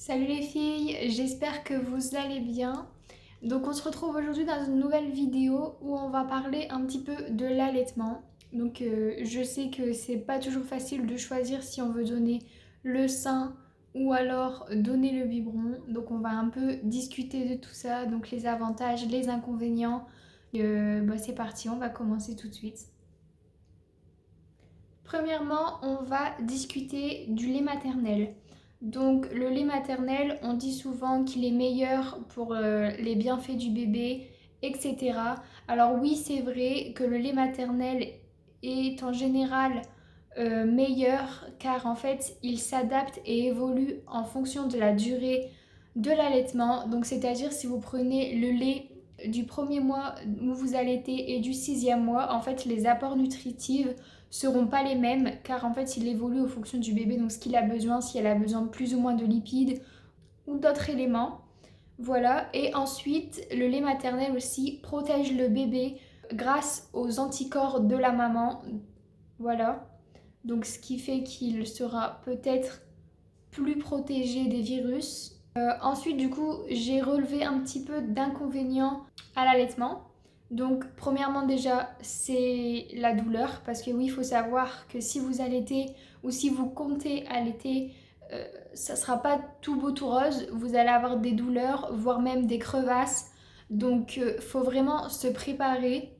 Salut les filles, j'espère que vous allez bien. Donc on se retrouve aujourd'hui dans une nouvelle vidéo où on va parler un petit peu de l'allaitement. Donc je sais que c'est pas toujours facile de choisir si on veut donner le sein ou alors donner le biberon. Donc on va un peu discuter de tout ça, donc les avantages, les inconvénients. C'est parti, on va commencer tout de suite. Premièrement, on va discuter du lait maternel. Donc le lait maternel, on dit souvent qu'il est meilleur pour les bienfaits du bébé, etc. Alors oui, c'est vrai que le lait maternel est en général meilleur car en fait il s'adapte et évolue en fonction de la durée de l'allaitement. Donc c'est-à-dire si vous prenez le lait du premier mois où vous allaitez et du sixième mois, en fait les apports nutritifs seront pas les mêmes car en fait il évolue en fonction du bébé, donc ce qu'il a besoin, si elle a besoin de plus ou moins de lipides ou d'autres éléments. Voilà, et ensuite le lait maternel aussi protège le bébé grâce aux anticorps de la maman. Voilà, donc ce qui fait qu'il sera peut-être plus protégé des virus. Ensuite, du coup, j'ai relevé un petit peu d'inconvénients à l'allaitement. Donc, premièrement, déjà, c'est la douleur. Parce que oui, il faut savoir que si vous allaitez ou si vous comptez allaiter, ça ne sera pas tout beau tout rose. Vous allez avoir des douleurs, voire même des crevasses. Donc, il faut vraiment se préparer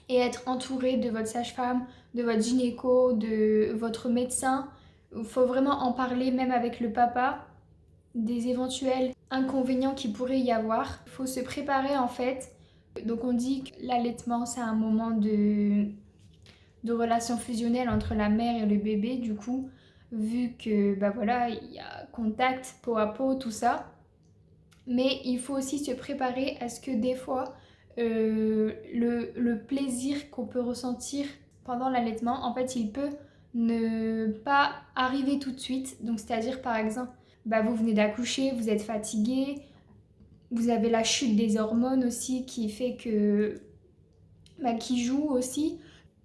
et être entouré de votre sage-femme, de votre gynéco, de votre médecin. Il faut vraiment en parler même avec le papa des éventuels inconvénients qu'il pourrait y avoir. Il faut se préparer en fait. Donc on dit que l'allaitement c'est un moment de relation fusionnelle entre la mère et le bébé du coup vu que bah voilà il y a contact peau à peau tout ça. Mais il faut aussi se préparer à ce que des fois le plaisir qu'on peut ressentir pendant l'allaitement en fait il peut ne pas arriver tout de suite. Donc c'est-à-dire par exemple bah, vous venez d'accoucher, vous êtes fatigué, vous avez la chute des hormones aussi qui fait que bah, qui joue aussi.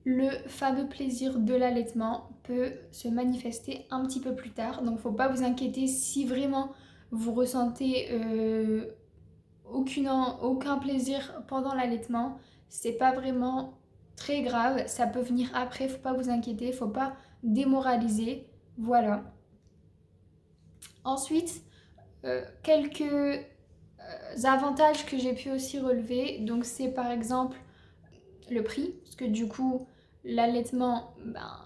Le fameux plaisir de l'allaitement peut se manifester un petit peu plus tard. Donc faut pas vous inquiéter si vraiment vous ressentez aucun plaisir pendant l'allaitement. C'est pas vraiment très grave, ça peut venir après, faut pas vous inquiéter, faut pas démoraliser. Voilà. Ensuite, quelques avantages que j'ai pu aussi relever, donc c'est par exemple le prix, parce que du coup l'allaitement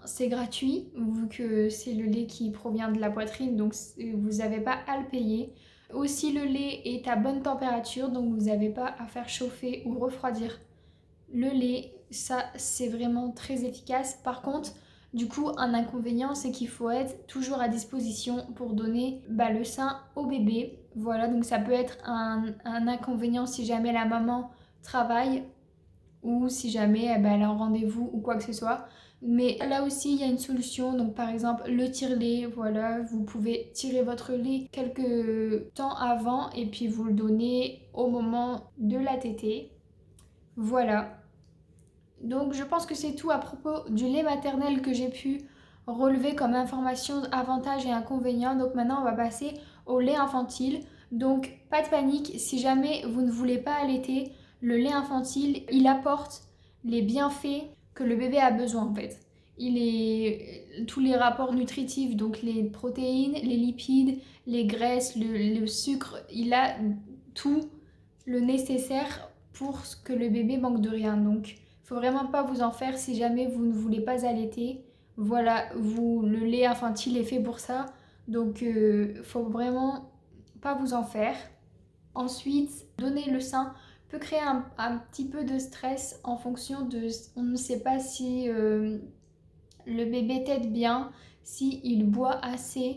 c'est gratuit vu que c'est le lait qui provient de la poitrine, donc vous n'avez pas à le payer. Aussi le lait est à bonne température, donc vous n'avez pas à faire chauffer ou refroidir le lait, ça c'est vraiment très efficace. Par contre, du coup, un inconvénient, c'est qu'il faut être toujours à disposition pour donner le sein au bébé. Voilà, donc ça peut être un inconvénient si jamais la maman travaille ou si jamais elle a un rendez-vous ou quoi que ce soit. Mais là aussi, il y a une solution. Donc par exemple, le tire-lait, voilà, vous pouvez tirer votre lait quelques temps avant et puis vous le donnez au moment de la tétée. Voilà. Donc je pense que c'est tout à propos du lait maternel que j'ai pu relever comme information, avantages et inconvénients. Donc maintenant on va passer au lait infantile. Donc pas de panique, si jamais vous ne voulez pas allaiter, le lait infantile, il apporte les bienfaits que le bébé a besoin en fait. Il est tous les rapports nutritifs, donc les protéines, les lipides, les graisses, le sucre, il a tout le nécessaire pour que le bébé manque de rien. Donc faut vraiment pas vous en faire si jamais vous ne voulez pas allaiter. Voilà, le lait infantile est fait pour ça. Donc faut vraiment pas vous en faire. Ensuite, donner le sein peut créer un petit peu de stress en fonction de... On ne sait pas si le bébé tète bien, s'il boit assez.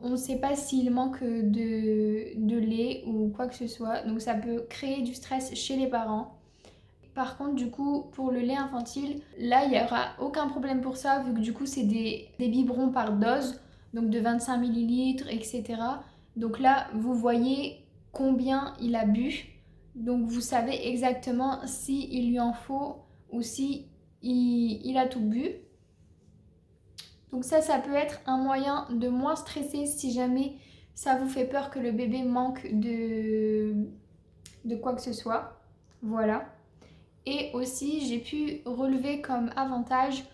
On ne sait pas s'il manque de lait ou quoi que ce soit. Donc ça peut créer du stress chez les parents. Par contre, du coup, pour le lait infantile, là, il n'y aura aucun problème pour ça, vu que du coup, c'est des biberons par dose, donc de 25 millilitres, etc. Donc là, vous voyez combien il a bu. Donc vous savez exactement s'il lui en faut ou si il a tout bu. Donc ça peut être un moyen de moins stresser si jamais ça vous fait peur que le bébé manque de quoi que ce soit. Voilà. Et aussi, j'ai pu relever comme avantage,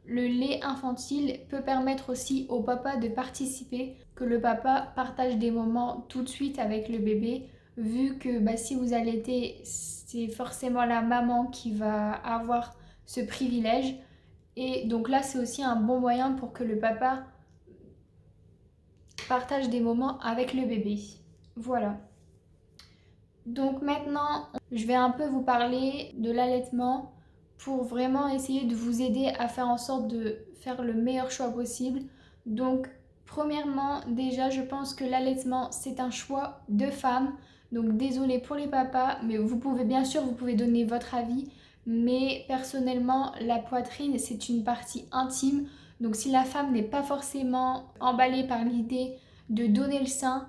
le lait infantile peut permettre aussi au papa de participer, que le papa partage des moments tout de suite avec le bébé, vu que si vous allaitez, c'est forcément la maman qui va avoir ce privilège. Et donc là, c'est aussi un bon moyen pour que le papa partage des moments avec le bébé. Voilà. Donc maintenant, je vais un peu vous parler de l'allaitement pour vraiment essayer de vous aider à faire en sorte de faire le meilleur choix possible. Donc premièrement, déjà, je pense que l'allaitement, c'est un choix de femme. Donc désolé pour les papas, mais vous pouvez bien sûr, vous pouvez donner votre avis. Mais personnellement, la poitrine, c'est une partie intime. Donc si la femme n'est pas forcément emballée par l'idée de donner le sein,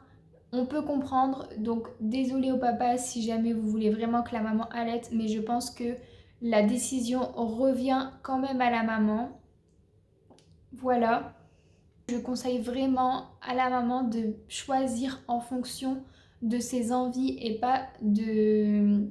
on peut comprendre. Donc désolé au papa si jamais vous voulez vraiment que la maman allaite, mais je pense que la décision revient quand même à la maman. Voilà. Je conseille vraiment à la maman de choisir en fonction de ses envies et pas des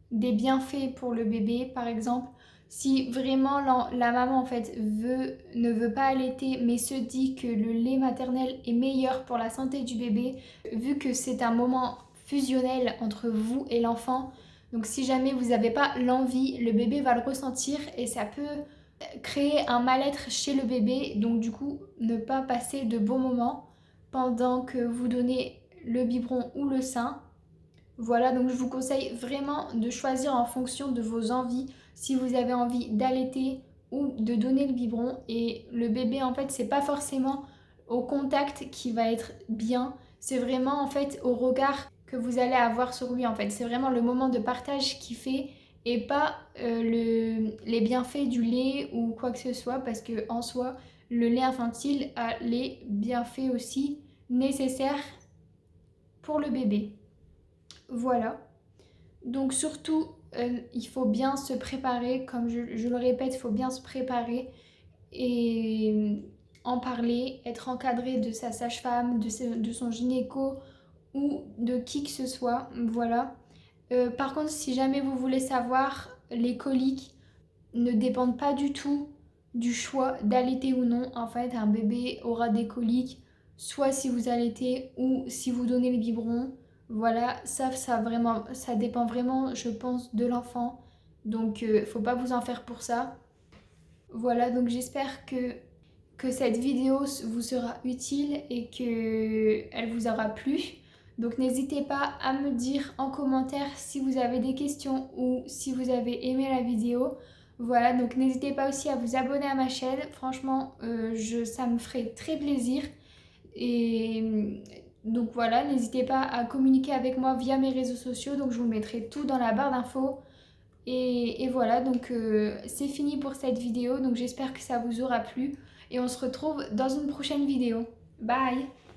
bienfaits pour le bébé. Par exemple, si vraiment la maman en fait ne veut pas allaiter mais se dit que le lait maternel est meilleur pour la santé du bébé, vu que c'est un moment fusionnel entre vous et l'enfant, donc si jamais vous n'avez pas l'envie, le bébé va le ressentir et ça peut créer un mal-être chez le bébé, donc du coup ne pas passer de bons moments pendant que vous donnez le biberon ou le sein. Voilà, donc je vous conseille vraiment de choisir en fonction de vos envies, si vous avez envie d'allaiter ou de donner le biberon. Et le bébé, en fait, c'est pas forcément au contact qui va être bien, c'est vraiment en fait au regard que vous allez avoir sur lui. En fait, c'est vraiment le moment de partage qui fait et pas les bienfaits du lait ou quoi que ce soit, parce que en soi, le lait infantile a les bienfaits aussi nécessaires pour le bébé. Voilà. Donc surtout, il faut bien se préparer, comme je le répète, il faut bien se préparer et en parler, être encadré de sa sage-femme, de son gynéco ou de qui que ce soit. Voilà. Par contre, si jamais vous voulez savoir, les coliques ne dépendent pas du tout du choix d'allaiter ou non. En fait, un bébé aura des coliques, soit si vous allaitez ou si vous donnez le biberon. Voilà, ça dépend vraiment, je pense, de l'enfant. Donc, faut pas vous en faire pour ça. Voilà, donc j'espère que cette vidéo vous sera utile et qu'elle vous aura plu. Donc n'hésitez pas à me dire en commentaire si vous avez des questions ou si vous avez aimé la vidéo. Voilà, donc n'hésitez pas aussi à vous abonner à ma chaîne. Franchement, ça me ferait très plaisir. Et donc voilà, n'hésitez pas à communiquer avec moi via mes réseaux sociaux. Donc je vous mettrai tout dans la barre d'infos. Et voilà, donc c'est fini pour cette vidéo. Donc j'espère que ça vous aura plu. Et on se retrouve dans une prochaine vidéo. Bye!